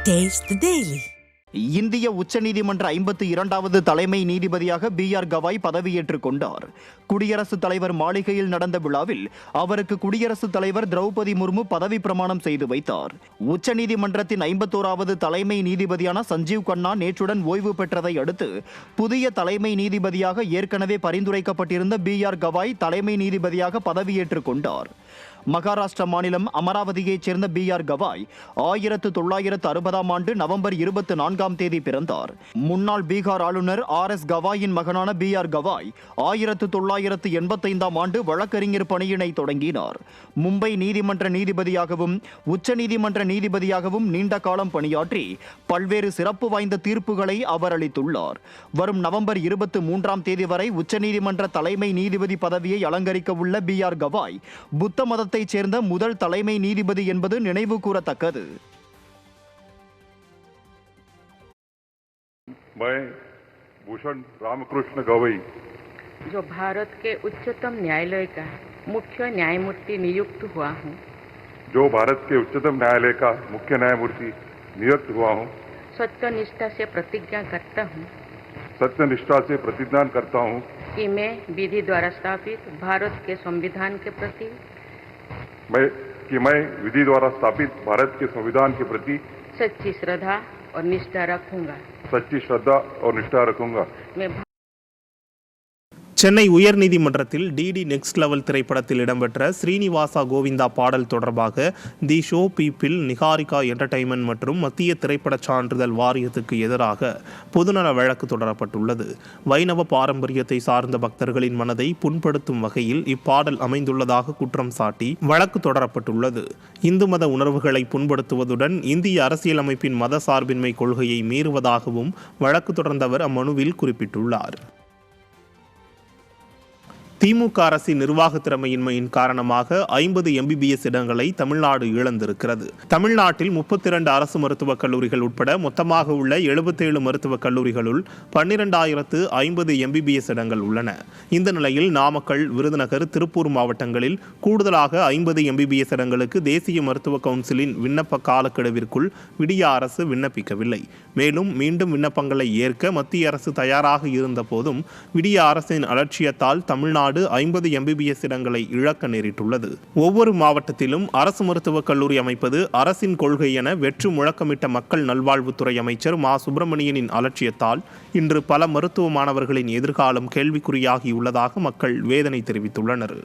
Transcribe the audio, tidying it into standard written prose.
Taste the Daily. இந்திய உச்சநீதிமன்ற 52வது தலைமை நீதிபதியாக B.R. கவாய் பதவியேற்றுக் கொண்டார். குடியரசுத் தலைவர் மாளிகையில் நடந்த விழாவில் அவருக்கு குடியரசுத் தலைவர் திரௌபதி முர்மு பதவி பிரமாணம் செய்து வைத்தார். உச்சநீதிமன்றத்தின் 51வது தலைமை நீதிபதியான சஞ்சீவ் கண்ணா நேற்றுடன் ஓய்வு பெற்றதை அடுத்து புதிய தலைமை நீதிபதியாக ஏற்கனவே பரிந்துரைக்கப்பட்டிருந்த B.R. கவாய் தலைமை நீதிபதியாக பதவியேற்றுக் கொண்டார். மகாராஷ்டிரா மாநிலம் அமராவதியைச் சேர்ந்த B.R. கவாய் 1960ஆம் ஆண்டு நவம்பர் 24ஆம் தேதி பிறந்தார். முன்னாள் பீகார் ஆளுநர் R.S. கவாயின் மகனான B.R. கவாய் 1985ஆம் ஆண்டு வழக்கறிஞர் பணியினை தொடங்கினார். மும்பை நீதிமன்ற நீதிபதியாகவும் உச்சநீதிமன்ற நீதிபதியாகவும் நீண்ட காலம் பணியாற்றி பல்வேறு சிறப்பு வாய்ந்த தீர்ப்புகளை அவர் அளித்துள்ளார். வரும் நவம்பர் 23ஆம் தேதி வரை உச்சநீதிமன்ற தலைமை நீதிபதி பதவியை அலங்கரிக்க உள்ள B.R. கவாய் புத்த மதத்தை சேர்ந்த முதல் தலைமை நீதிபதி என்பது நினைவு கூறத்தக்கது. मैं भूषण रामकृष्ण गवई जो भारत के उच्चतम न्यायालय का मुख्य न्यायमूर्ति नियुक्त हुआ हूँ जो भारत के उच्चतम न्यायालय का मुख्य न्यायमूर्ति नियुक्त हुआ हूँ सत्यनिष्ठा से प्रतिज्ञा करता हूँ सत्यनिष्ठा से प्रतिज्ञा करता हूँ कि मैं विधि द्वारा स्थापित भारत के संविधान के प्रति मैं विधि द्वारा स्थापित भारत के संविधान के प्रति सच्ची श्रद्धा और निष्ठा रखूंगा मैं சென்னை உயர்நீதிமன்றத்தில் டிடி நெக்ஸ்ட் லெவல் திரைப்படத்தில் இடம்பெற்ற ஸ்ரீனிவாசா கோவிந்தா பாடல் தொடர்பாக the show people, Niharika entertainment மற்றும் மத்திய திரைப்பட சான்றிதழ் வாரியத்துக்கு எதிராக பொதுநல வழக்கு தொடரப்பட்டுள்ளது. வைணவ பாரம்பரியத்தை சார்ந்த பக்தர்களின் மனதை புண்படுத்தும் வகையில் இப்பாடல் அமைந்துள்ளதாக குற்றம் சாட்டி வழக்கு தொடரப்பட்டுள்ளது. இந்து மத உணர்வுகளை புண்படுத்துவதுடன் இந்திய அரசியலமைப்பின் மத சார்பின்மை கொள்கையை மீறுவதாகவும் வழக்கு தொடர்ந்தவர் அம்மனுவில் குறிப்பிட்டுள்ளார். திமுக அரசின் நிர்வாக திறமையின்மையின் காரணமாக 50 MBBS இடங்களை தமிழ்நாடு இழந்திருக்கிறது. தமிழ்நாட்டில் 32 அரசு மருத்துவக் கல்லூரிகள் உட்பட மொத்தமாக உள்ள 77 மருத்துவக் கல்லூரிகளுள் 12,050 MBBS இடங்கள் உள்ளன. இந்த நிலையில் நாமக்கல், விருதுநகர், திருப்பூர் மாவட்டங்களில் கூடுதலாக 50 MBBS இடங்களுக்கு தேசிய மருத்துவ கவுன்சிலின் விண்ணப்ப காலக்கெடுவிற்குள் விடிய அரசு விண்ணப்பிக்கவில்லை. மேலும் மீண்டும் விண்ணப்பங்களை ஏற்க மத்திய அரசு தயாராக இருந்த போதும் விடிய அரசின் அலட்சியத்தால் தமிழ்நாடு 50 MBBS இடங்களை இழக்க நேரிட்டுள்ளது. ஒவ்வொரு மாவட்டத்திலும் அரசு மருத்துவக் கல்லூரி அமைப்பது அரசின் கொள்கை என வெற்று முழக்கமிட்ட மக்கள் நல்வாழ்வுத்துறை அமைச்சர் மா. சுப்பிரமணியனின் அலட்சியத்தால் இன்று பல மருத்துவ மாணவர்களின் எதிர்காலம் கேள்விக்குறியாகியுள்ளதாக மக்கள் வேதனை தெரிவித்துள்ளனர்.